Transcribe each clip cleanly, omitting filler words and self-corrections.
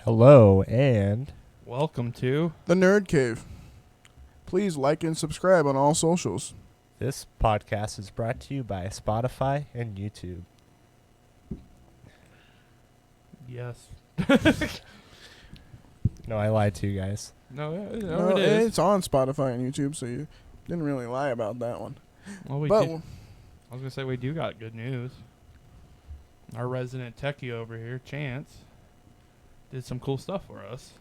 Hello and Welcome to The Nerd Cave. Please like and subscribe on all socials. this podcast is brought to you by Spotify and YouTube. Yes. No, I lied to you guys. No, it No, is. it's on Spotify and YouTube, so you didn't really lie about that one. Well, But I was gonna say we do got good news. Our resident techie over here, Chance, did some cool stuff for us.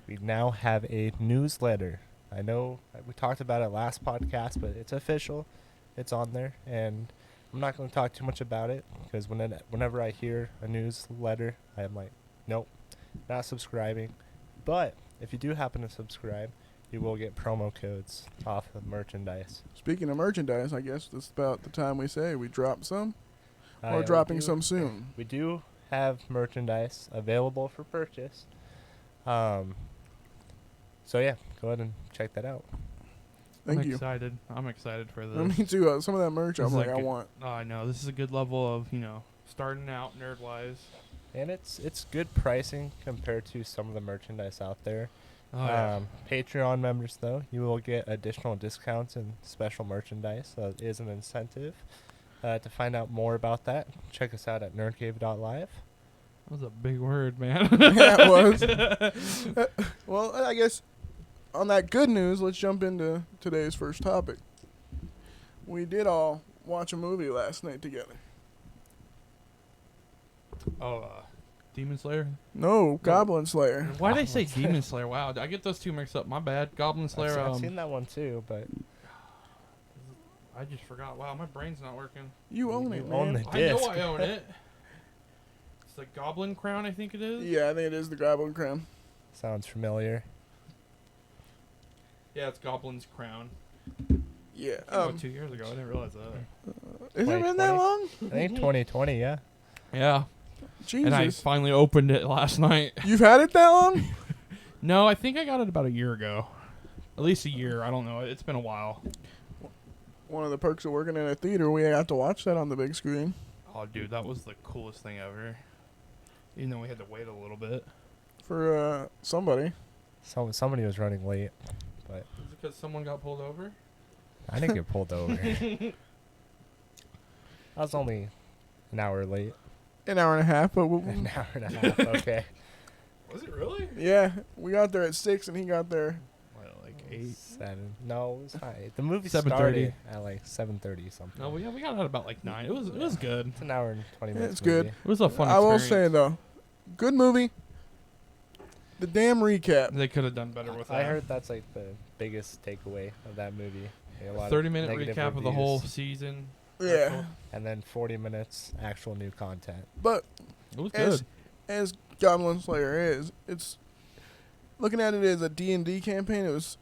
We now have a newsletter. I know we talked about it last podcast, but it's official. It's on there, and I'm not going to talk too much about it because whenever I hear a newsletter, I'm like, nope, not subscribing. But if you do happen to subscribe, you will get promo codes off of merchandise. speaking of merchandise, I guess this is about the time we say we drop some. We Or dropping do- some soon. We do have merchandise available for purchase. So yeah, go ahead and check that out. Thank I'm you. excited. I'm excited for this. Me too. Some of that merch This I'm is like, like I a- want. Oh, I know. This is a good level of, starting out nerd-wise. And it's good pricing compared to some of the merchandise out there. Oh, yeah. Patreon members, though, you will get additional discounts and special merchandise. So it is an incentive. To find out more about that, check us out at nerdcave.live. That was a big word, man. Yeah, it was. Well, I guess on that good news, let's jump into today's first topic. We did all watch a movie last night together. Oh, Demon Slayer? No, Goblin Slayer. Why did I say Demon Slayer? Wow, I get those two mixed up. My bad. Goblin Slayer. I've seen that one too, but I just forgot. Wow, my brain's not working. You own it, You man. own the I know disc. I own it. It's the Goblin Crown, I think it is. Yeah, I think it is the Goblin Crown. Sounds familiar. Yeah, it's Goblin's Crown. Yeah. Oh, 2 years ago. I didn't realize that. Has it been that 2020? long? I think 2020, yeah. Yeah. And I Jesus. finally opened it last night. You've had it that long? No, I think I got it about a year ago. At least a year. I don't know. It's been a while. One of the perks of working in a theater, we got to watch that on the big screen. Oh, dude, that was the coolest thing ever. Even though we had to wait a little bit. For somebody. Somebody was running late, but Is it because someone got pulled over? I didn't get pulled over. I was only an hour late. An hour and a half, but An hour and a half. Okay. Was it really? yeah, we got there at 6 and he got there. Well, like 8. 7. No, it was high. The movie 7:30. started at like 7:30 something. No, we got out about like 9. It was good. It's an hour and 20 Yeah, minutes. it's good. movie. It was a fun I will experience. say, though, good movie. The damn recap. They could have done better with that. I heard that's like the biggest takeaway of that movie. Like, a lot of 30-minute negative recap of the whole reviews, season. Yeah. and then 40 minutes actual new content. But It was as, good. as Goblin Slayer is, it's looking at it as a D&D campaign, it was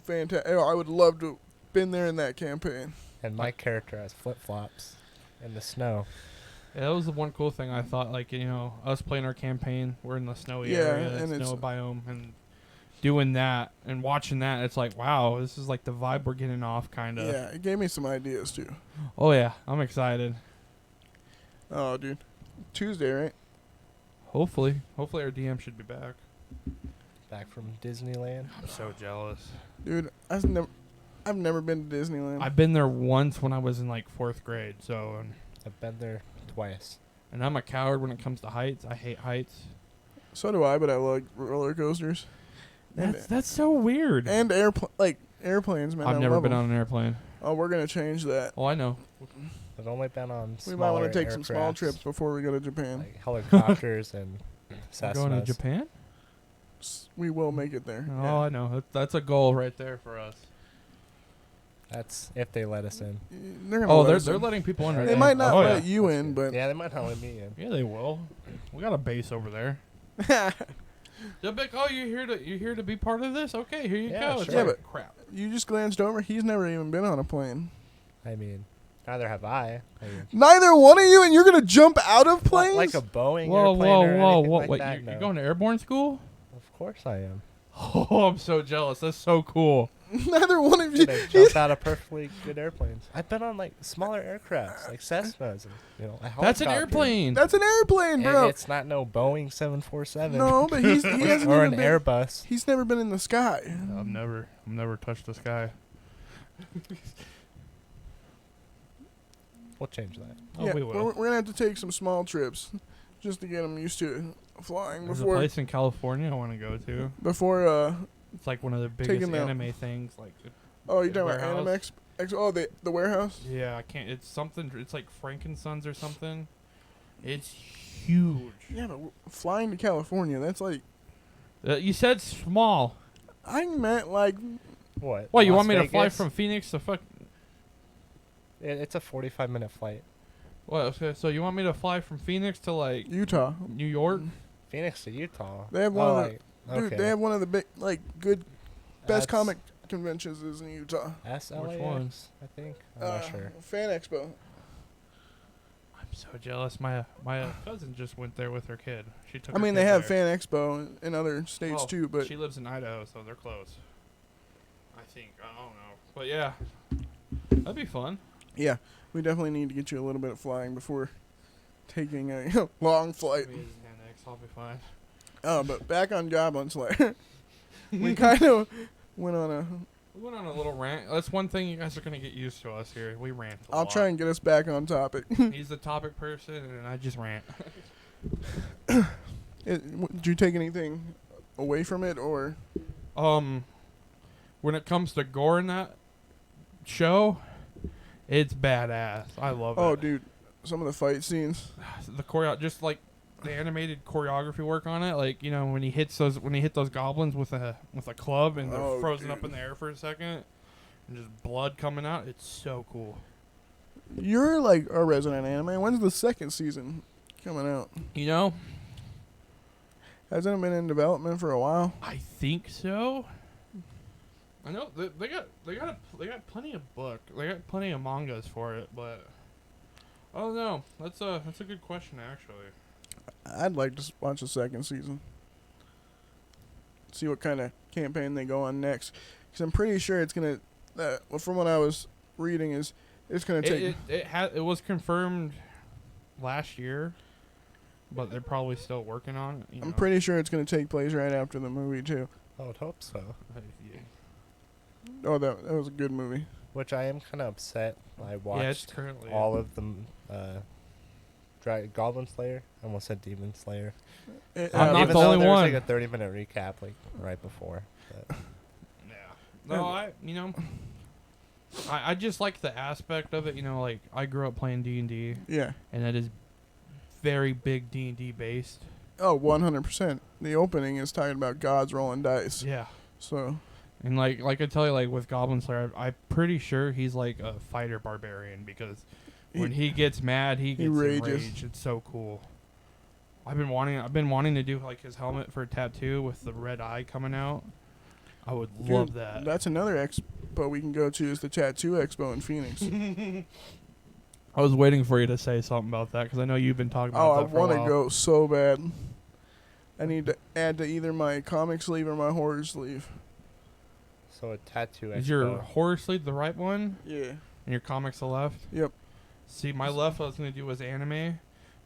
fantastic. I would love to have been there in that campaign. And my character has flip-flops in the snow. Yeah, that was the one cool thing I thought. Like, us playing our campaign, we're in the snowy Yeah, area, and snow it's- biome, and doing that and watching that, it's like, wow, this is like the vibe we're getting off, kind of. Yeah, it gave me some ideas, too. Oh yeah, I'm excited. Oh, dude. Tuesday, right? Hopefully our DM should be back. Back from Disneyland. I'm so jealous. Dude, I've never been to Disneyland. I've been there once when I was in like 4th grade. So, I've been there twice. and I'm a coward when it comes to heights. I hate heights. So do I, but I like roller coasters. And, That's so weird. and airplanes, man. I've I never love been 'em. on an airplane. Oh, we're going to change that. Oh, I know. I've only been on We might want smaller to take some small aircrafts, trips before we go to Japan. like helicopters and We're going to Cessnas. Japan? We will make it there. Oh, Yeah. I know. That's a goal right there for us. That's if they let us in. They're gonna Oh, let us they're in. letting people in They right They now. might not Oh, let yeah. you That's in, good. but Yeah, they might not let me in. Yeah, they will. We got a base over there. They'll be like, oh, you're here to be part of this? Okay, here you Yeah, go. It's sure. Yeah, like, but- crap. you just glanced over. He's never even been on a plane. I mean, neither have I. Neither one of you, and you're gonna jump out of Like, planes? like a Boeing Whoa, airplane whoa, or whoa, anything whoa. like Wait, that, you're no. going to airborne school? Of course I am. Oh, I'm so jealous. That's so cool. Neither one of you. They jump out of perfectly good airplanes. I've been on like smaller aircrafts, like Cessnas, and a That's an helicopter. airplane. That's an airplane, And bro. it's not no Boeing 747. No, but he hasn't or even an been. Airbus. He's never been in the sky. I've never touched the sky. We'll change that. Oh, yeah, we will. We're gonna have to take some small trips just to get him used to flying There's a before place in California I want to go to. before. It's like one of the biggest Taking them out. anime things. Like, Oh, you're talking about Warehouse? Anime the warehouse. yeah, I can't. It's something. It's like Frankenstein's or something. It's huge. Yeah, but flying to California, that's like You said small. I meant like What? What, you Las want me to fly Vegas? from Phoenix to fuck? It's a 45-minute flight. What? Okay, so you want me to fly from Phoenix to like Utah. New York? Phoenix to Utah. They have one of the okay. dude. They have one of the big good best That's comic conventions is in Utah. SLAX, Which one? I think. I'm not sure. Fan Expo. I'm so jealous. My cousin just went there with her kid. She took. I her mean, kid they have there. Fan Expo in other states Oh, too, but she lives in Idaho, so they're close. I think. I don't know, but yeah, that'd be fun. yeah, we definitely need to get you a little bit of flying before taking a long flight. Me as an annex, I'll be fine. Oh, but back on Goblin Slayer, we kind of went on a. We went on a little rant. That's one thing you guys are gonna get used to us here. We rant. I'll try and get us back on topic. He's the topic person, and I just rant. Did you take anything away from it, or When it comes to gore in that show, it's badass. I love oh, it. dude, some of the fight scenes. The choreo, just like the animated choreography work on it, like when he hit those goblins with a club and they're Oh, frozen up dude. in the air for a second, and just blood coming out. It's so cool. You're like a resident anime. When's the second season coming out? Hasn't it been in development for a while? I think so. I know they got plenty of they got plenty of mangas for it, but I don't know. That's a good question actually. I'd like to watch the second season. See what kind of campaign they go on next. Because I'm pretty sure it's going to... well, from what I was reading, is it's going to take... It was confirmed last year, but they're probably still working on it. I'm pretty sure it's going to take place right after the movie, too. I would hope so. Yeah. Oh, that was a good movie. Which I am kind of upset. I watched Yeah, it's currently all of them. Goblin Slayer. I almost said Demon Slayer. I'm not Even the though only there was one. like a 30-minute recap like right before. But Yeah. No, I just like the aspect of it. Like I grew up playing D&D, Yeah. and that is very big D&D based. Oh, 100%. The opening is talking about gods rolling dice. Yeah. So, And like I tell you, like with Goblin Slayer, I'm pretty sure he's like a fighter barbarian because when he gets mad, he gets rages. enraged. It's so cool. I've been wanting to do like his helmet for a tattoo with the red eye coming out. I would love dude, that. that's another expo we can go to is the Tattoo Expo in Phoenix. I was waiting for you to say something about that because I know you've been talking about Oh, I that for a want to while. go so bad. I need to add to either my comic sleeve or my horror sleeve. so a tattoo. Is your expo. horror sleeve the right one Yeah. and your comics the left? Yep. See, my left I was going to do was anime,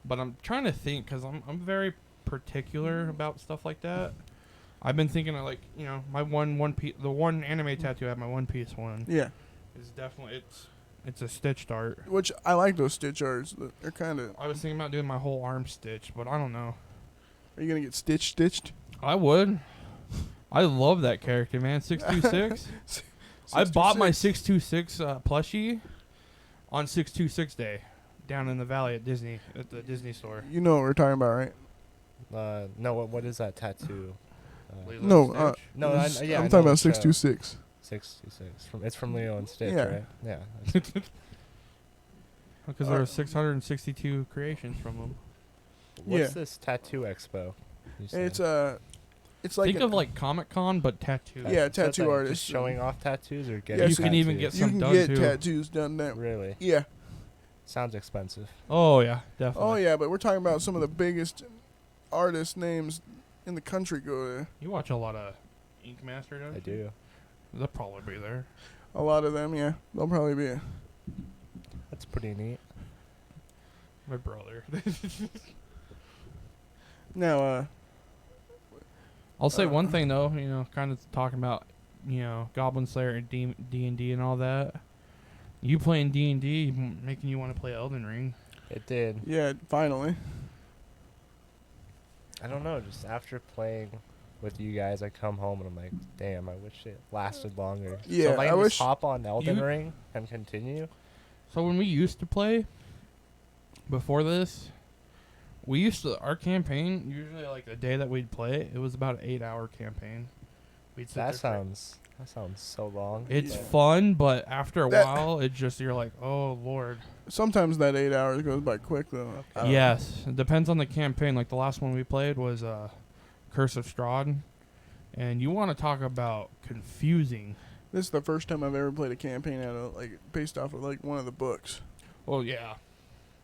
but I'm trying to think because I'm very particular about stuff like that. I've been thinking of like, my one piece, the one anime tattoo I have, my One Piece one, Yeah. is definitely, it's a stitched art. Which I like those stitch arts. They're kind of. I was thinking about doing my whole arm stitch, but I don't know. Are you gonna get stitched? I would. I love that character, man. 626. I bought my 626 plushie on 626 day down in the valley at the Disney store. You know what we're talking about, right? No. What is that tattoo? Lilo No, and Stitch. No, I'm I talking know about the show. 626. 626. It's from Leo and Stitch, Yeah. right? Yeah. Because there are 662 creations from them. What's Yeah. this tattoo expo? you said? It's like Think of like Comic Con, but tattoo. Yeah, So it's tattoo like artists. Just showing off tattoos or Yeah, getting you can even get tattoos? you some can done get too. tattoos done there. Really? Yeah. Sounds expensive. Oh yeah, definitely. Oh yeah, but we're talking about some of the biggest artist names in the country go there. You watch a lot of Ink Master, don't I you? do. They'll probably be there. A lot of them, yeah. They'll probably be. That's pretty neat. My brother. Now, I'll say one thing though. Kind of talking about Goblin Slayer and D&D and all that. You playing D&D making you want to play Elden Ring. It did. yeah, finally. I don't know. Just after playing with you guys, I come home and I'm like, damn, I wish it lasted longer. Yeah, so if I I can wish- just hop on Elden You- Ring and continue. So when we used to play, before this, our campaign, usually like the day that we'd play, it was about an 8-hour campaign. We'd sit That there for- sounds so long. It's Yeah. fun, but after a That- while, it just, you're like, oh, Lord. Sometimes that 8 hours goes by quick, though. Yes, it depends on the campaign. Like the last one we played was Curse of Strahd, and you want to talk about confusing. This is the first time I've ever played a campaign based off of one of the books. Well, yeah,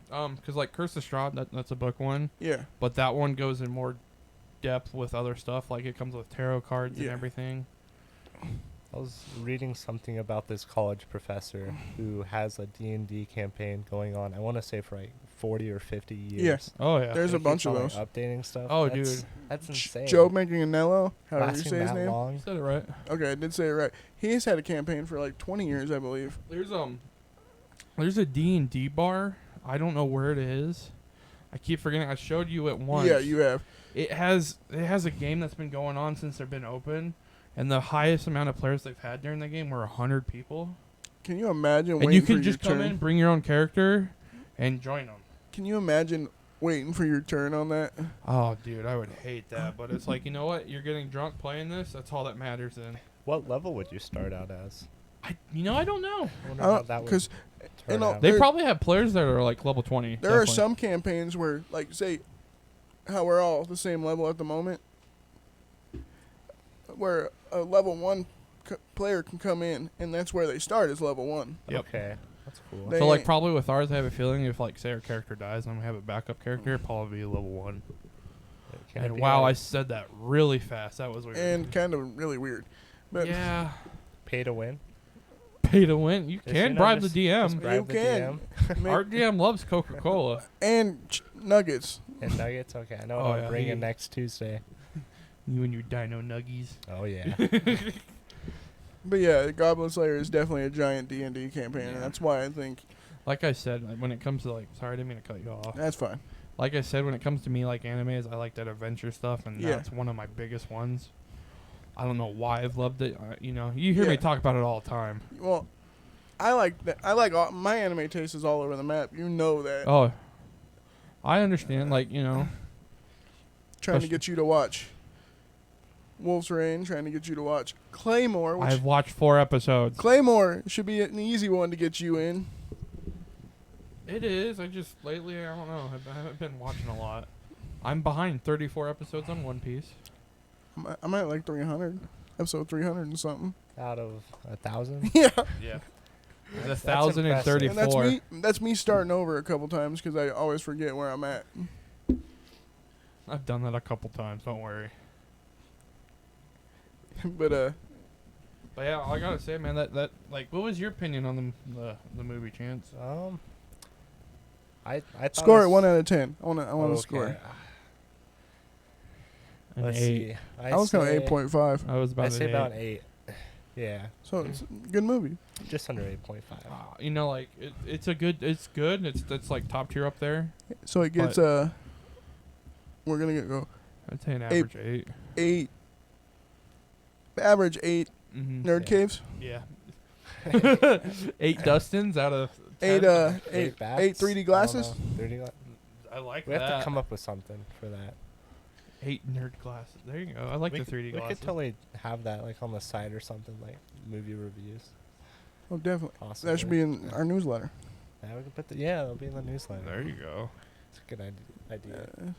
because like Curse of Strahd, that's a book one, Yeah. but that one goes in more depth with other stuff. Like it comes with tarot cards and Yeah. everything. I was reading something about this college professor who has a D&D campaign going on. I want to say for like 40 or 50 years. Yes. Oh yeah, There's a He keeps bunch of on, those. updating stuff. Oh, That's- dude. that's insane. Joe Manganiello, however you Lasting say his that name. long. said it right. Okay, I did say it right. He's had a campaign for like 20 years, I believe. There's a D&D bar. I don't know where it is. I keep forgetting. I showed you it once. Yeah, you have. It has a game that's been going on since they've been open, and the highest amount of players they've had during the game were 100 people. Can you imagine And waiting you for can your just come turn? in, bring your own character, and join them. Can you imagine waiting for your turn on that? Oh, dude, I would hate that. But it's like, you know what? You're getting drunk playing this. That's all that matters then. What level would you start out as? I don't know. I wonder how that would Because turn out. They There- probably have players that are like level 20. there are definitely. some campaigns where, like, say, how we're all the same level at the moment, where a level 1 player can come in, and that's where they start is level 1. Yep. Okay, that's cool. They So like ain't- probably with ours, I have a feeling if like say our character dies and we have a backup character, it'd probably be level 1. Can it And be wow, I like said that really fast. That was weird. And kind of really weird. But yeah, pay to win. pay to win. You Just, can you know, bribe just- the DM. just bribe You the can. DM. Our DM loves Coca-Cola. and nuggets. And nuggets. Okay, I know Oh, what yeah. I'm bringing next Tuesday. You and your Dino Nuggies. Oh yeah. But yeah, Goblin Slayer is definitely a giant D&D campaign, Yeah. and that's why I think Like I said, like, when it comes to like, sorry, I didn't mean to cut you off. that's fine. Like I said, when it comes to me like animes, I like that adventure stuff, and Yeah. that's one of my biggest ones. I don't know why I've loved it. You hear Yeah. me talk about it all the time. Well, I like that. I like my anime taste is all over the map. You know that. Oh, I understand. Like trying to especially- get you to watch Wolf's Rain, trying to get you to watch Claymore, which I've watched 4 episodes. Claymore should be an easy one to get you in. It is. I just lately, I don't know. I haven't been watching a lot. I'm behind 34 episodes on One Piece. I'm at like 300, episode 300 and something. Out of 1,000. Yeah, Yeah. That's 1,034. and that's me starting over a couple times because I always forget where I'm at. I've done that a couple times. Don't worry. But But yeah, I gotta say, man, that like, what was your opinion on the movie, Chance? I thought score it was- 1 out of 10. I want to okay. score. An Let's 8. see. I was going say- 8.5. I was about I an say 8. about 8. Yeah, So it's a good movie. just under 8.5. Like it's good. It's like top tier up there. So it gets we're gonna go I'd say an average 8. 8. Average 8 Mm-hmm. nerd Yeah. caves. Yeah. 8 Dustins out of 8 10. 8 bats? 8 3D I don't glasses. know. 3D I like We that. have to come up with something for that. 8 nerd glasses. There you go. I like we the could- 3D We glasses. could totally have that like on the side or something, like movie reviews. Oh, definitely. Possibly. That should be in our newsletter. Yeah, we can put it'll be in the newsletter. There you go. It's a good idea.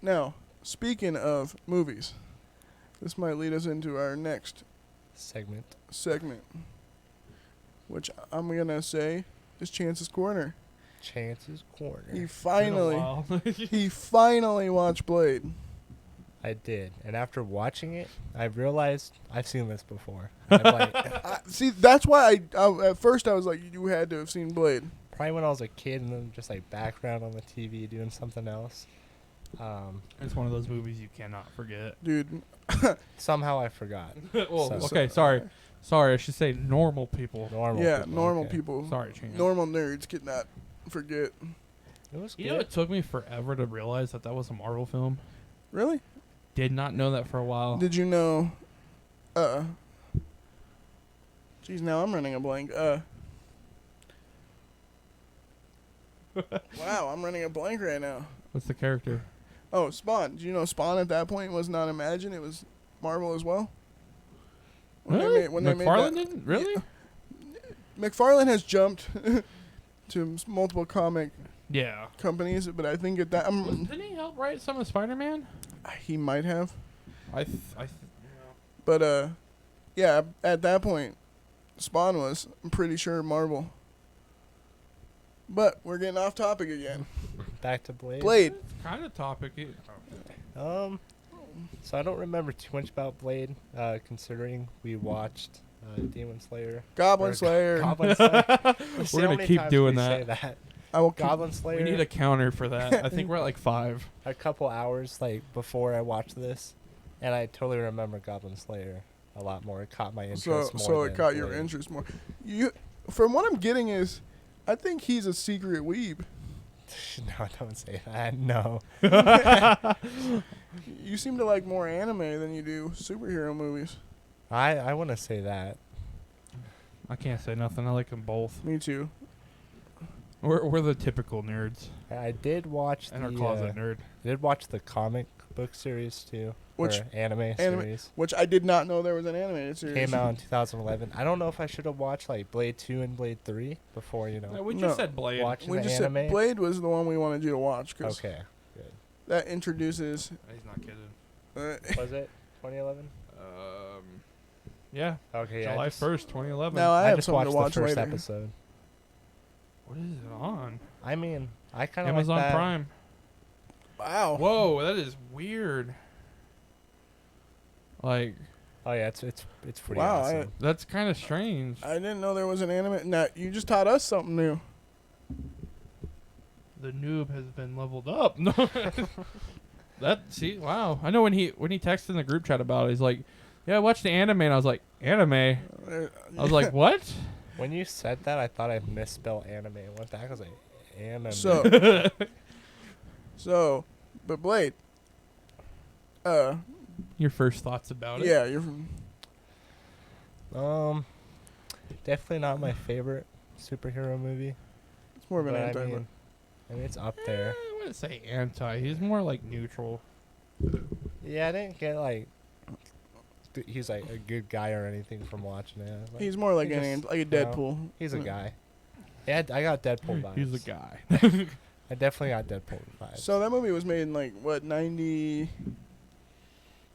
Now, speaking of movies, this might lead us into our next Segment. segment, which I'm gonna say is Chance's Corner. Chance's Corner. He Been a finally, while. he finally watched Blade. I did, and after watching it, I realized I've seen this before. I'm like, See, that's why at first I was like, you had to have seen Blade. probably when I was a kid, and then just like background on the TV doing something else. It's one of those movies you cannot forget. Dude, Somehow I forgot. Well, So- okay, sorry. Sorry, I should say normal people. Normal. yeah, people, normal okay. people. Sorry, Chan. Normal nerds cannot forget. It was You know, good. it took me forever to realize that was a Marvel film. Really? Did not know that for a while. Did you know? Geez, now I'm running a blank. Wow, I'm running a blank right now. What's the character? Oh, Spawn. Did you know Spawn at that point was not Imagine? It was Marvel as well. When they Really? made- when they made McFarlane that- didn't? Really? McFarlane has jumped to multiple comic Yeah. companies, but I think at that Didn't he help write some of Spider-Man? he might have. But yeah, at that point, Spawn was. I'm pretty sure Marvel. But we're getting off topic again. Back to Blade. Blade. Kind of topic-y. So I don't remember too much about Blade, considering we watched Demon Slayer. Goblin or Slayer. Goblin Slayer. We're gonna keep doing that. I will keep- Goblin Slayer. We need a counter for that. I think we're at like 5. a couple hours like before I watched this, and I totally remember Goblin Slayer a lot more. It caught my interest more. So it than caught your Blade. interest more. You, from what I'm getting is, I think he's a secret weeb. No, don't say that. No. You seem to like more anime than you do superhero movies. I want to say that. I can't say nothing. I like them both. Me too. We're the typical nerds I did watch and the our closet nerd. I did watch the comic book series too, Which or anime series. Which I did not know there was an animated series. Came out in 2011. I don't know if I should have watched like Blade 2 and Blade 3 before, We No. just said Blade. watching We the just anime. said Blade was the one we wanted you to watch because Okay, good. that introduces. He's not kidding. Was it 2011? Yeah. Okay, yeah. July I just, 1st, 2011. Now I I have just something watched to watch the first later. episode. What is it on? I mean, I kind of Amazon like that. Prime. Wow. Whoa, that is weird. Like, Oh yeah, it's pretty Wow, awesome. that's kind of strange. I didn't know there was an anime. Now you just taught us something new. The noob has been leveled up. No. Wow. I know when he texted in the group chat about it, he's like, "Yeah, I watched the anime," and I was like, "Anime?" I was like, "What?" When you said that, I thought I misspelled anime. I went back, I was like, anime. So, but Blade. Your first thoughts about it? Yeah, you're. Definitely not my favorite superhero movie. It's more of an but anti. I mean, it's up there. I wouldn't say anti. He's more like neutral. Yeah, I didn't get like he's like a good guy or anything from watching it. I was like, He's more like he an just, like a you know, Deadpool. he's a guy. Yeah, I got Deadpool vibes. He's a guy. I definitely got Deadpool vibes. So that movie was made in like what 90?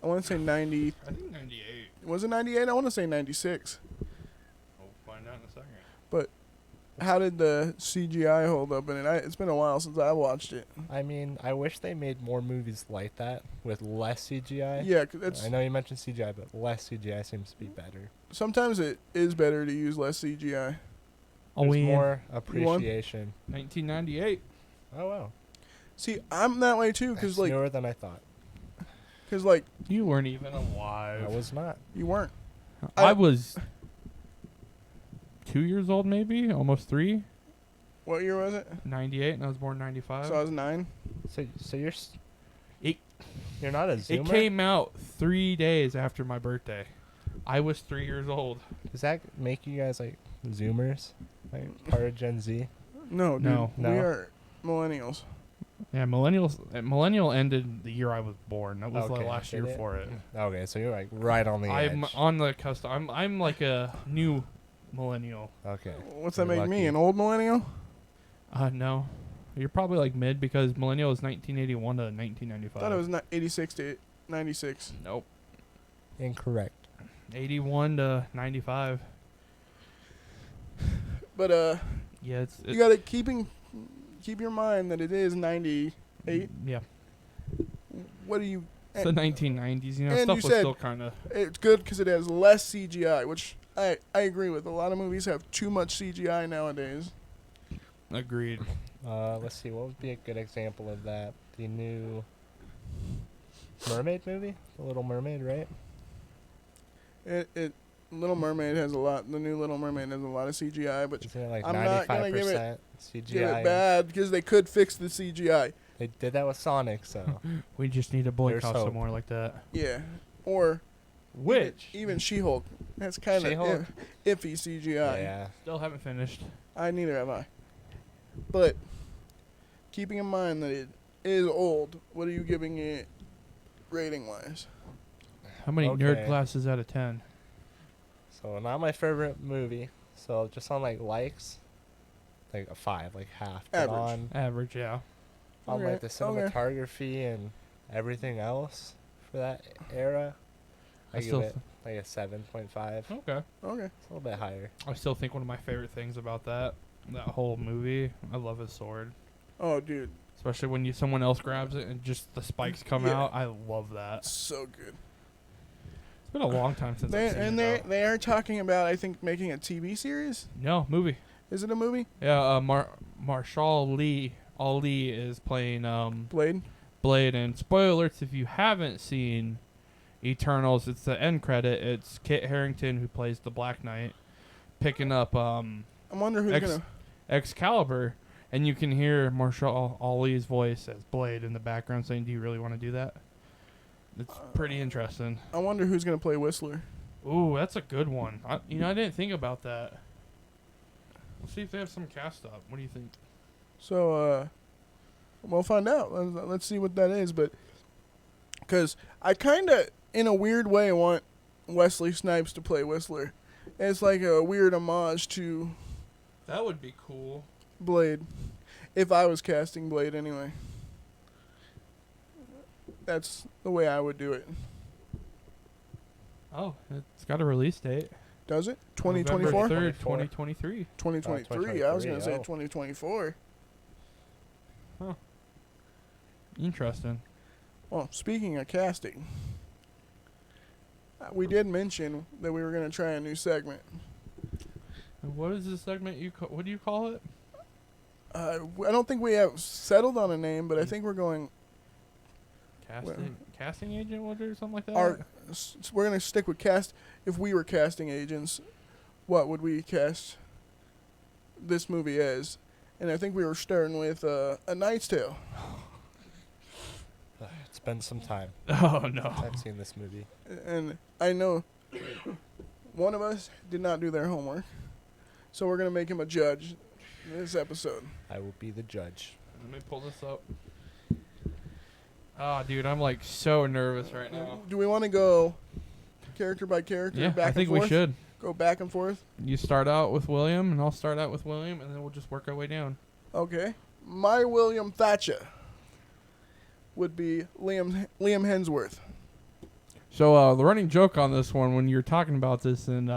I want to say 90. I think 98. Was it 98? I want to say 96. We'll find out in a second. How did the CGI hold up in it? It's been a while since I watched it. I mean, I wish they made more movies like that with less CGI. Yeah, 'cause it's I know you mentioned CGI, but less CGI seems to be better. sometimes it is better to use less CGI. Oh, There's yeah. more appreciation. 1998. Oh wow, See, I'm that way too, that's because like, newer than I thought. You weren't even alive. I was not. you weren't. I was 2 years old, maybe, almost 3. What year was it? 98, and I was born 95. So I was 9. So you're It- you're not a zoomer. It came out 3 days after my birthday. I was 3 years old. Does that make you guys like zoomers, like part of Gen Z? No, dude. No. We No. are millennials. Yeah, millennial ended the year I was born. That was the Okay, last did year it? for it. Okay, so you're like right on the I'm edge. on the cusp. I'm like a new millennial. Okay. What's You're that make me? lucky. An old millennial? No, you're probably like mid because millennial is 1981 to 1995. I thought it was 86 to 96. Nope, Incorrect. 81 to 95. But Yeah, you gotta keep your mind that it is 98. Yeah, What do you It's the 1990s, you know, and stuff you was said- still kind of. It's good because it has less CGI, which I agree with. A lot of movies have too much CGI nowadays. Agreed. Let's see. What would be a good example of that? The new Mermaid movie, The Little Mermaid, right? Little Mermaid has a lot. The new Little Mermaid has a lot of CGI, but Isn't it like I'm not gonna give 95% give CGI? it bad because they could fix the CGI. They did that with Sonic, so We just need to boycott There's some hope. more like that. Yeah, or Which even She-Hulk. That's kind of She-Hulk? iffy CGI. yeah. still haven't finished. Neither have I. But keeping in mind that it is old, what are you giving it rating wise? How many nerd Okay. glasses out of 10? So not my favorite movie. So just on like likes, like a 5, like half. But Average. on Average, yeah. like the Okay. cinematography and everything else for that era, I I give still it like a 7.5. It's Okay. Okay. a little bit higher. I still think one of my favorite things about that whole movie, I love his sword. Oh, dude, Especially when someone else grabs it and just the spikes come Yeah. out. I love that. so good. It's been a long time since I've seen it. They are talking about, I think, making a TV series. No, movie. Is it a movie? Yeah, Marshall Ali is playing Blade. Blade, and spoiler alerts if you haven't seen Eternals, it's the end credit. It's Kit Harington who plays the Black Knight picking up I wonder who's gonna. Excalibur, and you can hear Marshall Ali's voice as Blade in the background saying, "Do you really want to do that?" It's pretty interesting. I wonder who's gonna play Whistler. Ooh, that's a good one. I didn't think about that. Let's see if they have some cast up. What do you think? So, we'll find out. Let's see what that is. But because I kind of, in a weird way, want Wesley Snipes to play Whistler. It's like a weird homage to That would be cool. Blade. If I was casting Blade, anyway. That's the way I would do it. Oh, it's got a release date. Does it? 2024? November 3rd, 24. 2023. 2023. I was going to say 2023, 2024. Interesting. Well, speaking of casting, we did mention that we were going to try a new segment. And what is this segment what do you call it? I don't think we have settled on a name, but I think we're going. Casting agent or something like that? We're going to stick with cast. If we were casting agents, what would we cast this movie as? And I think we were starting with A Knight's Tale. It's been some time. Oh no. I've seen this movie. And I know one of us did not do their homework, so we're going to make him a judge this episode. I will be the judge. Let me pull this up. Ah, dude, I'm like so nervous right now. Do we want to go character by character, Yeah, back I think and forth? we should. Go back and forth? You start out with William, and I'll start out with William, and then we'll just work our way down. Okay. My William Thatcher would be Liam Hemsworth. So the running joke on this one, when you're talking about this, and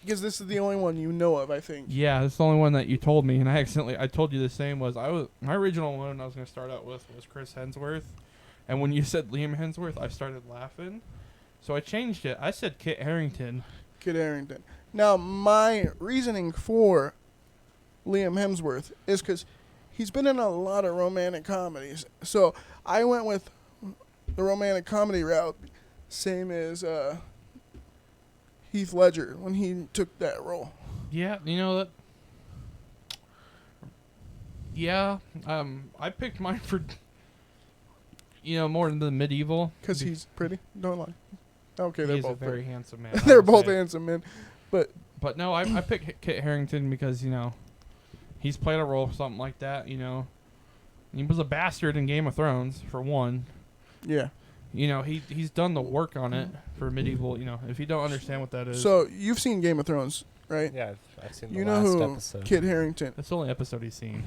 Because this is the only one you know of, I think. yeah, that's the only one that you told me, and I told you the same was my original one I was gonna start out with was Chris Hemsworth, and when you said Liam Hemsworth, I started laughing, so I changed it. I said Kit Harington. Kit Harington. Now, my reasoning for Liam Hemsworth is because he's been in a lot of romantic comedies. So I went with the romantic comedy route, same as Heath Ledger when he took that role. Yeah, you know that. Yeah, I picked mine for, more than the medieval. Because he's pretty. Don't lie. Okay, they're He's a both very pretty. handsome man. I They're would both say. handsome men. But no, I picked Kit Harington because he's played a role something like that. He was a bastard in Game of Thrones for one. Yeah. He's done the work on it for medieval. If you don't understand what that is, So you've seen Game of Thrones, right? Yeah, I've seen the You know last who episode. Kit Harington. that's the only episode he's seen.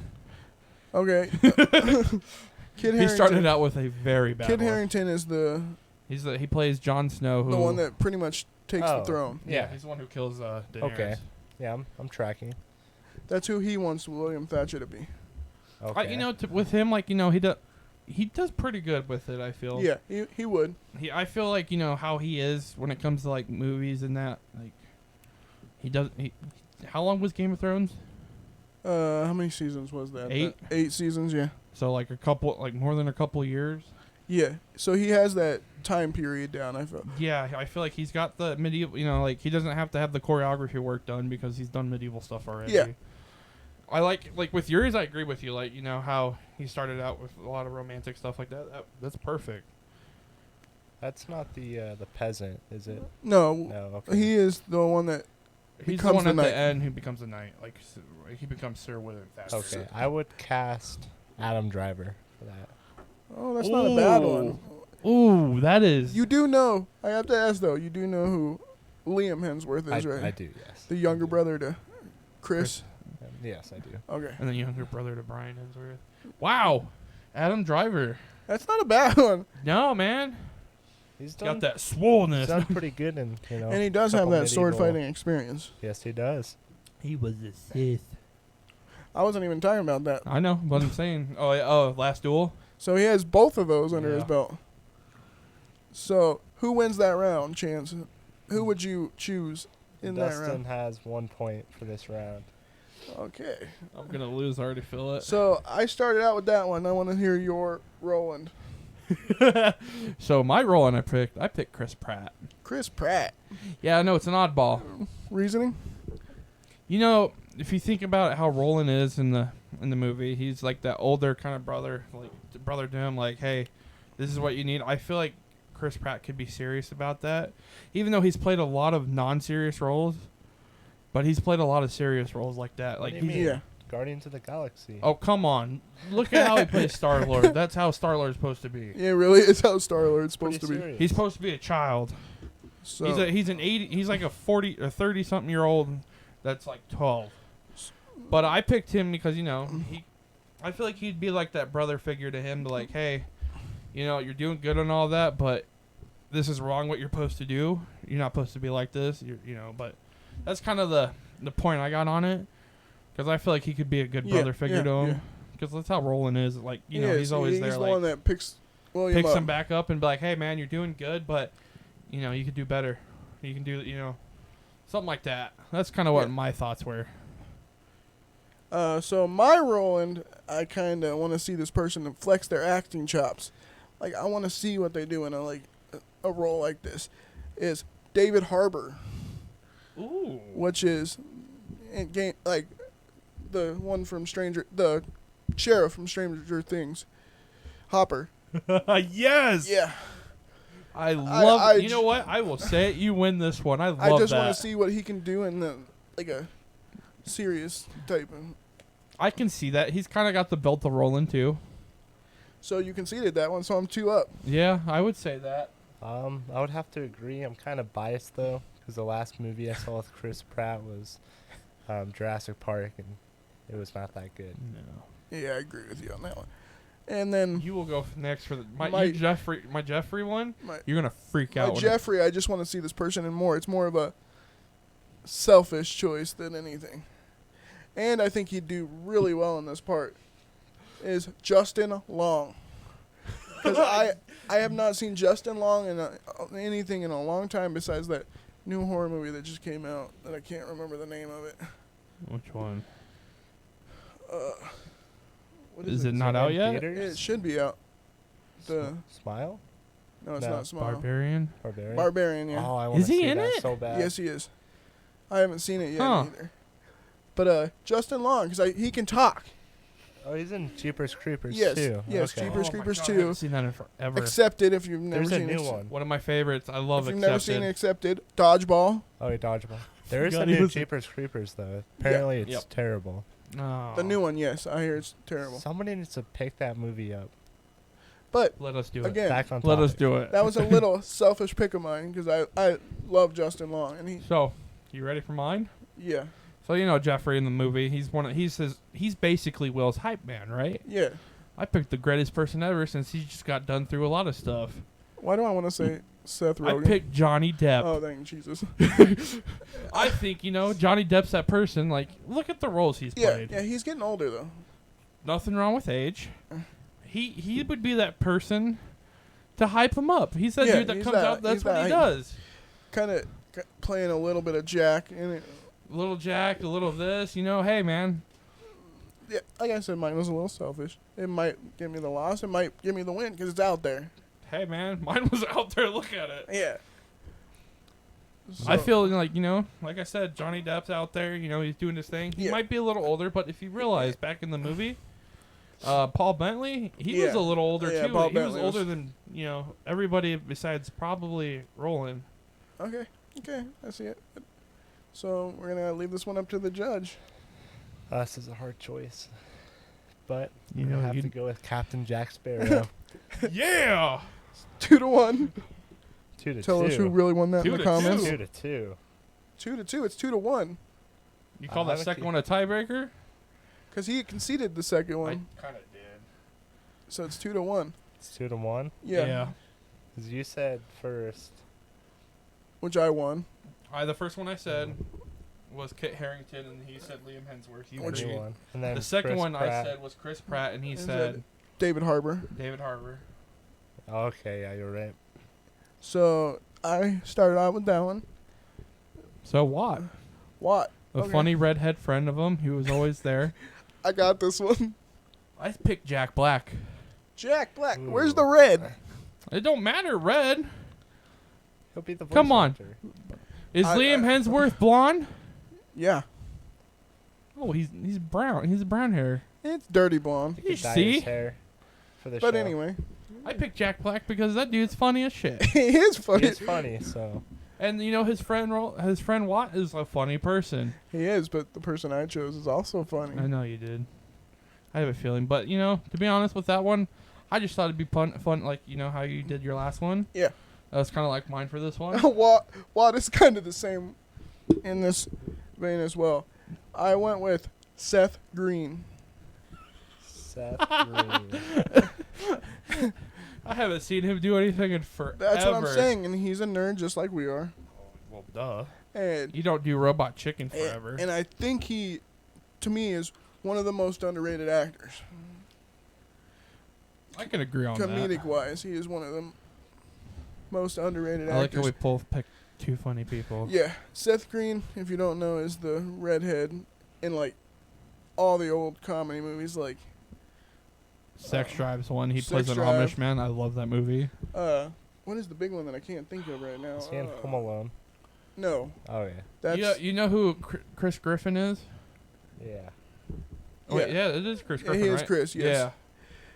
Okay. Kit Harington. He started out with a very bad. Kit one. Harington is the He plays Jon Snow, who the one that pretty much takes the Oh. throne. yeah, he's the one who kills Daenerys. Okay. Yeah, I'm tracking. That's who he wants William Thatcher to be. Okay. With him, he does. he does pretty good with it. I feel. Yeah, he would. I feel like how he is when it comes to like movies and that. Like, he does. How long was Game of Thrones? How many seasons was that? 8? 8 seasons, yeah. So like more than a couple years. Yeah. So he has that time period down, I feel. Yeah, I feel like he's got the medieval. Like he doesn't have to have the choreography work done because he's done medieval stuff already. Yeah. I like with yours. I agree with you. Like how he started out with a lot of romantic stuff like that. That's perfect. That's not the peasant, is it? No, No. Okay. he is the one that He's the becomes one the at knight. the end who becomes a knight. Like he becomes Sir William Thatcher. Okay, I would cast Adam Driver for that. Oh, that's not a bad one. Ooh, that is. You do know, I have to ask though, you do know who Liam Hemsworth is, right? I do, yes. The younger brother to Chris. Yes, I do. Okay. And the younger brother to Brian Hemsworth. Wow, Adam Driver. That's not a bad one. No, man. He's Got done, that swollenness. he's done pretty good in, And he does have couple that sword medieval- fighting experience. Yes, he does. He was a Sith. I wasn't even talking about that. I know, but I'm saying. Oh, Last Duel. So he has both of those under his Yeah. belt. So who wins that round, Chance? Who would you choose in that Dustin round? has 1 point for this round. Okay. I'm gonna lose. I already feel it. So I started out with that one. I want to hear your Roland. So my role, and I picked Chris Pratt. Chris Pratt. Yeah, I know it's an oddball. Reasoning? If you think about how Roland is in the movie, he's like that older kind of brother, like brother to him. Like, hey, this is what you need. I feel like Chris Pratt could be serious about that, even though he's played a lot of non-serious roles. But he's played a lot of serious roles like that. What Like, do you he's, mean? Yeah. Guardians of the Galaxy. oh come on, look at how he plays Star Lord. That's how Star Lord's supposed to be. Yeah, really? It's how Star-Lord's supposed Pretty to be. serious. He's supposed to be a child. So, He's like a 40 or 30 something year old that's like 12. But I picked him because I feel like he'd be like that brother figure to him, to like, hey, you're doing good and all that, but this is wrong what you're supposed to do. You're not supposed to be like this. But that's kind of the point I got on it, because I feel like he could be a good brother figure to him, because that's how Roland is. Like he's always there, He's the like one that picks William picks up. him back up and be like, hey man, you're doing good, but you could do better. You can do something like that. That's kind of what Yeah. my thoughts were. So my Roland, I kind of want to see this person flex their acting chops. Like, I want to see what they do in a role like this. Is David Harbour, Ooh. which is in game, like the one from the sheriff from Stranger Things, Hopper. Yes. Yeah, I love. You j- know what? I will say it. You win this one. I love I just that. want to see what he can do in a serious type of. I can see that. He's kind of got the belt of Roland too. So you conceded that one, so I'm 2 up. Yeah, I would say that. I would have to agree. I'm kind of biased though, because the last movie I saw with Chris Pratt was Jurassic Park, and it was not that good. No. Yeah, I agree with you on that one. And then You will go next for My- Jeffrey one. my, You're gonna freak out. when Jeffrey, I just want to see this person in more. It's more of a selfish choice than anything. And I think he'd do really well in this part. Is Justin Long. Because I have not seen Justin Long in anything in a long time besides that new horror movie that just came out that I can't remember the name of it. Which one? What Is is it it? not out in yet? theaters? It should be out. The Smile? No, it's No. not Smile. Barbarian. Barbarian? Barbarian, yeah. Oh, I want Is to he see in that it? so bad. Yes, he is. I haven't seen it yet Huh. either. But Justin Long, because he can talk. Oh, he's in Jeepers Creepers Yes, too. yes, Okay. Jeepers Oh my Creepers God, 2. I haven't seen that in forever. Accepted if you've never There's a seen new Acce- one. One of my favorites. I love If you've Accepted. never seen Accepted, Dodgeball. Oh, yeah, Dodgeball. There is a God, he new was- Jeepers Creepers though. Apparently, it's Yep. terrible. Oh. The new one, yes. I hear it's terrible. Somebody needs to pick that movie up. But Let us do it. again, Back on Let us topic. do it. that was a little selfish pick of mine because I love Justin Long. And So, you ready for mine? yeah. So Jeffrey in the movie, he's basically Will's hype man, right? Yeah. I picked the greatest person ever since he just got done through a lot of stuff. Why do I want to say Seth I Rogen? picked Johnny Depp. Oh, thank Jesus. I think Johnny Depp's that person. Like, look at the roles he's Yeah, played. yeah, he's getting older though. Nothing wrong with age. he would be that person to hype him up. He's that Yeah, dude that he's comes that- out. That's he's what he that- does. Kind of playing a little bit of Jack in it. Little Jack, a little of this. You know, hey man. Yeah, like I said, mine was a little selfish. It might give me the loss. It might give me the win because it's out there. Hey man, mine was out there. Look at it. Yeah. I So- feel like, you know, like I said, Johnny Depp's out there. You know, he's doing his thing. He Yeah. might be a little older, but if you realize back in the movie, Paul Bentley, he was Yeah. a little older Yeah, too. Paul He was Bentley older was- than, you know, everybody besides probably Roland. Okay, I see it. So we're gonna leave this one up to the judge. This is a hard choice, but You you know, have you- to go with Captain Jack Sparrow. Yeah. 2-1. 2-2. Tell us who really won that in the 2-2. comments. 2-2. 2-2. It's 2-1 You call I that would second keep- one a tiebreaker? because he conceded the second one, kind of did. so it's 2-1. It's 2-1. Yeah, Because you said first. which I won. The first one I said was Kit Harington, and he said Liam Hemsworth. You Which- You agreed. won. And then The second Chris one I Pratt. said was Chris Pratt, and he And said David Harbour. David Harbour. Okay, yeah, you're right. So I started out with that one. So what? What? A Okay. funny redhead friend of him. He was always there. I got this one. I picked Jack Black. Jack Black. Ooh. Where's the red? It don't matter, red. He'll be the voice Come on. actor. Is I- Liam Hemsworth blonde? Yeah, Oh, he's brown. He's brown hair. it's dirty blonde. He You could dye see? his hair for the But show. anyway, I picked Jack Black because that dude's funny as shit. he is funny. He's funny, so And you know his friend Watt is a funny person. He is, but the person I chose is also funny. I know you did. I have a feeling, but you know, to be honest with that one, I just thought it'd be fun, like you know how you did your last one. Yeah. That was kind of like mine for this one. Watt is kind of the same in this vein as well. I went with Seth Green. Seth Green. I haven't seen him do anything in forever. That's what I'm saying, and he's a nerd just like we are. Well, duh. And You don't do Robot Chicken forever. and I think he, to me, is one of the most underrated actors. I can agree on that. Comedic wise, he is one of the most underrated I like how actors. we both picked two funny people. Yeah, Seth Green, if you don't know, is the redhead in like all the old comedy movies, like Sex Drive's one. He Sex plays an Drive. Amish man. I love that movie. what is the big one that I can't think of right now? Is he in Home Alone? No, Oh, yeah. that's You know who Chris Griffin is? Yeah. Oh, wait, yeah, it is Chris Yeah, Griffin, he is right? Chris, yes. Yeah.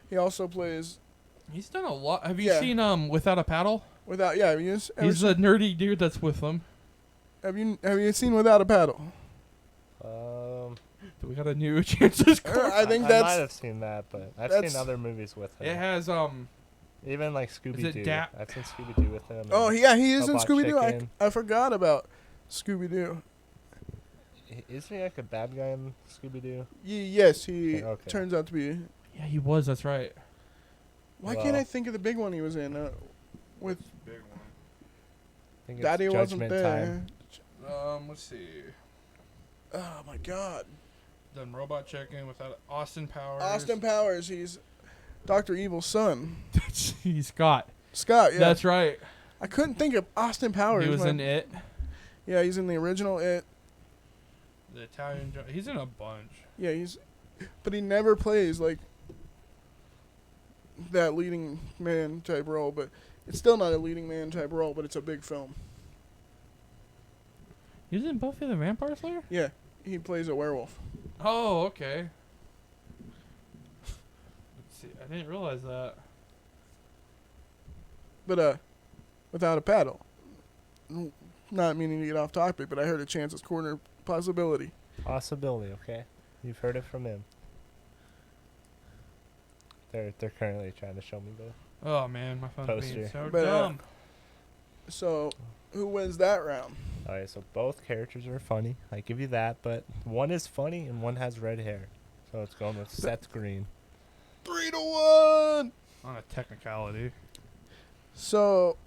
he also plays He's done a lot. Have you Yeah. seen Without a Paddle? without. Yeah, have you, ever He's seen, the nerdy dude that's with them. have you seen Without a Paddle? We got a new Chances Corner. I think I that's might have seen that, but I've that's- seen other movies with him. It has Even like Scooby Doo. Dap- I've seen Scooby Doo with him. Oh and yeah, he is in Robot Scooby Doo. Chicken. I forgot about Scooby Doo. Isn't he like a bad guy in Scooby Doo? Yes, he Okay. turns out to be. Yeah, he was. That's right. Why can't I think of the big one he was in? With Big one. I think it's Daddy wasn't Judgment there. Time. Let's see. Oh my God, Done Robot Chicken without Austin Powers. Austin Powers. He's Dr. Evil's son. He's Scott. Scott. Yeah, That's right. I couldn't think of Austin Powers. He was man. in It. Yeah, he's in the original It. The Italian. He's in a bunch. Yeah, but he never plays like that leading man type role. But it's still not a leading man type role. But it's a big film. He was in Buffy the Vampire Slayer. Yeah, he plays a werewolf. Oh, okay. Let's see. I didn't realize that. But Without a Paddle. Not meaning to get off topic, but I heard a Chance's Corner possibility. Possibility, okay. You've heard it from him. They're currently trying to show me the Oh man, my phone's being Poster. so But, dumb. So, who wins that round? Alright, so both characters are funny. I give you that, but one is funny and one has red hair. So it's going with Seth Green. 3-1. On a technicality. So,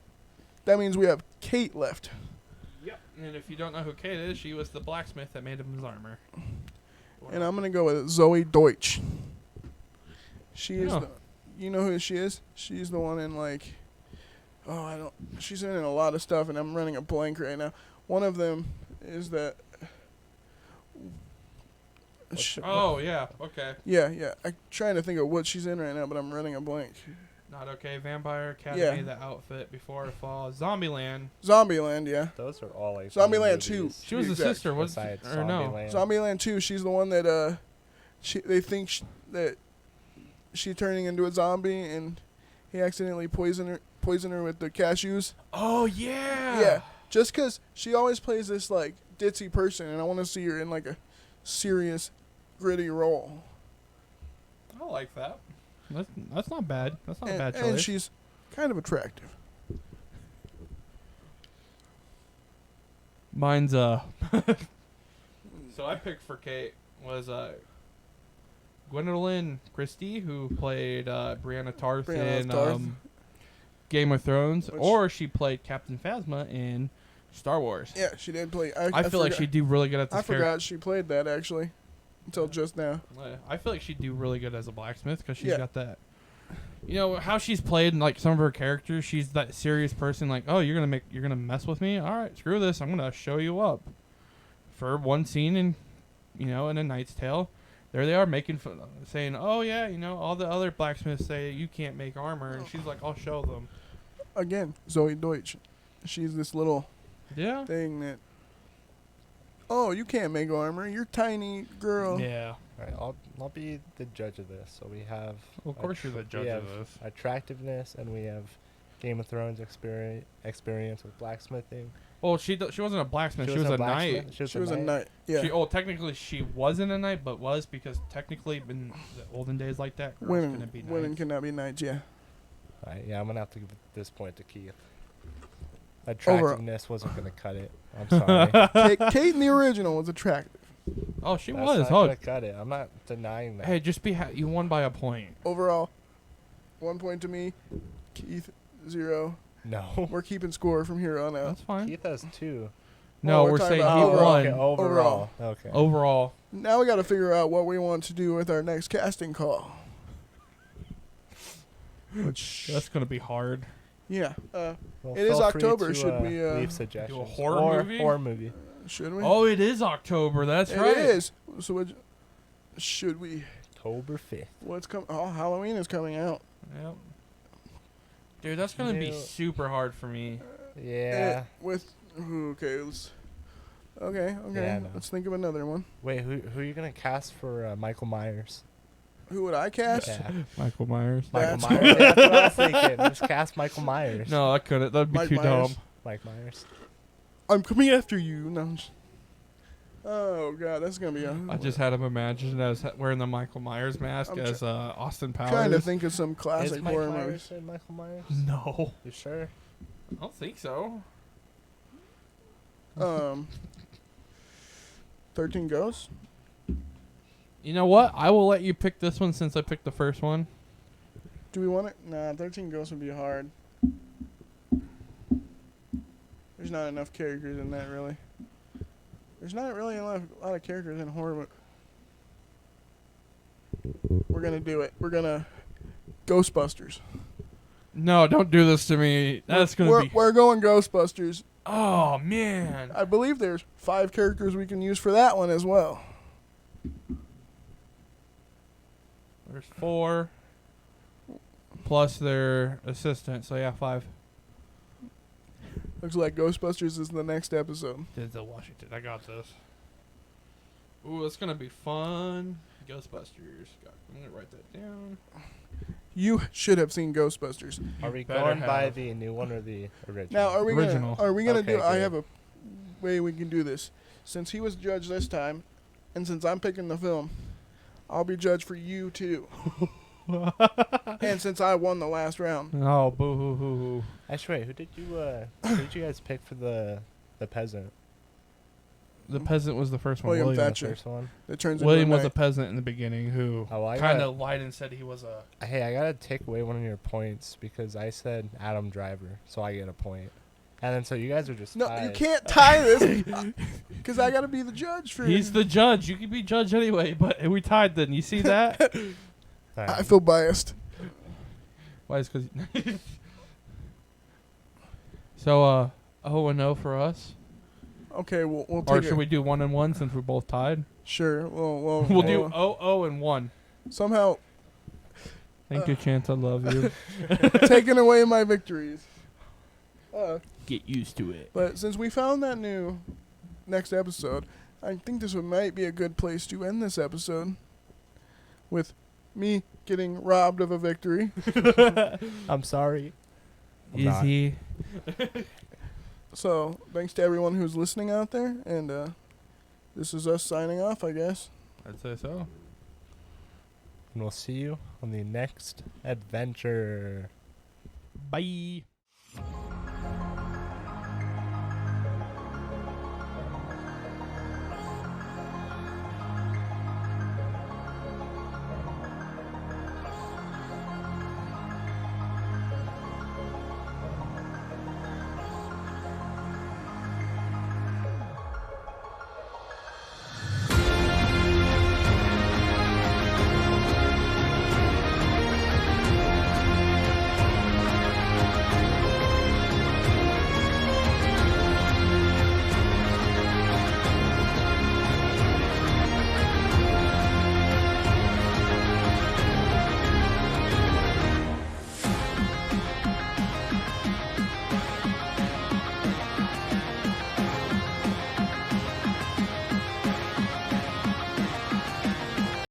that means we have Kate left. Yep. And if you don't know who Kate is, she was the blacksmith that made him his armor. And I'm going to go with Zoe Deutsch. She is Oh. the... you know who she is? She's the one in like, she's in a lot of stuff, and I'm running a blank right now. One of them is that. Oh yeah, okay. Yeah. I'm trying to think of what she's in right now, but I'm running a blank. Not okay. Vampire Academy, Yeah. the outfit before the fall. Zombieland. Zombieland, yeah. Those are all like Zombieland funny 2. movies. She was the Exact. sister, was Besides or no? Zombieland. Zombieland 2, she's the one that they think that she turning into a zombie, and he accidentally poisoned her with the cashews. Oh yeah. Yeah, just because she always plays this like ditzy person, and I want to see her in like a serious, gritty role. I like that. That's not bad. That's not a bad choice. And she's kind of attractive. Mine's So I picked for Kate was Gwendolyn Christie, who played Brianna Tarth Brianna in Tarth. Game of Thrones, Which- or she played Captain Phasma in Star Wars. Yeah, she did play. I feel like she'd do really good at this I forgot she played that actually, until just now. I feel like she'd do really good as a blacksmith because she's Yeah. got that. You know how she's played in like some of her characters. She's that serious person. Like, oh, you're gonna mess with me. All right, screw this. I'm gonna show you up. For one scene in, in A Knight's Tale, there they are making fun, saying, oh yeah, all the other blacksmiths say you can't make armor, and she's like, I'll show them. Again, Zoe Deutsch. She's this little Yeah. thing that. Oh, you can't make armor. You're tiny girl. Yeah. All right, I'll be the judge of this. So we have. Of course, you're the judge we of have this. attractiveness, and we have Game of Thrones experience with blacksmithing. Well, she wasn't a blacksmith. She was wasn't a blacksmith, knight. She was a knight. Yeah. Technically she wasn't a knight, but was because technically in the olden days like that, girls women couldn't be women knights. cannot be knights. Yeah. All right, yeah, I'm gonna have to give this point to Keith. Attractiveness wasn't gonna cut it. I'm sorry. Kate in the original was attractive. Oh, she That's was. not Oh, gonna cut it. I'm not denying that. hey, just be you won by a point. Overall, 1 point to me. Keith 0. No. We're keeping score from here on out. That's fine. Keith has 2. No, we're we're talking saying about he overall. won. Okay, overall. Okay. Overall. Now we got to figure out what we want to do with our next casting call. Which That's gonna be hard. yeah, Well, it is feel free October. to, Should we, leave suggestions? horror or movie? Horror movie. should we? Oh, it is October. That's It right. is. So should we? October 5th. What's coming? Oh, Halloween is coming out. Yep. Dude, that's gonna be Ew. super hard for me. Yeah. Okay. Okay. Yeah, I know. Let's think of another one. Wait, who are you gonna cast for Michael Myers? Who would I cast? Yeah. Michael Myers. Michael That's- Myers. Yeah, that's what I was thinking. Just cast Michael Myers. No, I couldn't. That'd be Mike too Myers. dumb. Mike Myers. I'm coming after you. No. Oh God, that's gonna be a. I just had him imagine as wearing the Michael Myers mask I'm as Austin Powers. trying to think of some Is classic Mike horror Myers movies. in Michael Myers? No, You sure? I don't think so. 13 Ghosts. You know what? I will let you pick this one since I picked the first one. Do we want it? Nah, 13 Ghosts would be hard. There's not enough characters in that, really. There's not really a lot of characters in horror. We're gonna do it. We're gonna Ghostbusters. No, don't do this to me. That's gonna be. We're going Ghostbusters. Oh man. I believe there's 5 characters we can use for that one as well. There's 4 plus their assistant, so yeah, 5. Looks like Ghostbusters is the next episode. Denzel Washington. I got this. Ooh, it's gonna be fun. Ghostbusters. I'm gonna write that down. You should have seen Ghostbusters. Are we better going by have. the new one or the original? Now, are we Original. gonna Okay, do? I good. have a way we can do this. Since he was judge this time, and since I'm picking the film, I'll be judge for you too. And since I won the last round, Oh, boo hoo hoo hoo. Actually, wait, who did you guys pick for the peasant? The peasant was the first one. William William, Thatcher. The first one. that turns William into was a a peasant in the beginning who Oh, I kind gotta- of lied and said he was a. Hey, I gotta take away one of your points because I said Adam Driver, so I get a point. And then so you guys are just No, tied. you can't tie this because I gotta be the judge for. He's the judge. You can be judge anyway, but we tied then. You see that? All I right. feel biased. Why is because. So 0-0 for us, Okay, we'll or take should it. we do 1-1 since we're both tied? Sure. We'll do 0-1. somehow Thank you, Chance. I love you. taking away my victories. Get used to it. But since we found that new next episode, I think this might be a good place to end this episode with me getting robbed of a victory. I'm sorry. I'm Is not. he? So thanks to everyone who's listening out there, and this is us signing off, I guess. I'd say so. And we'll see you on the next adventure. Bye.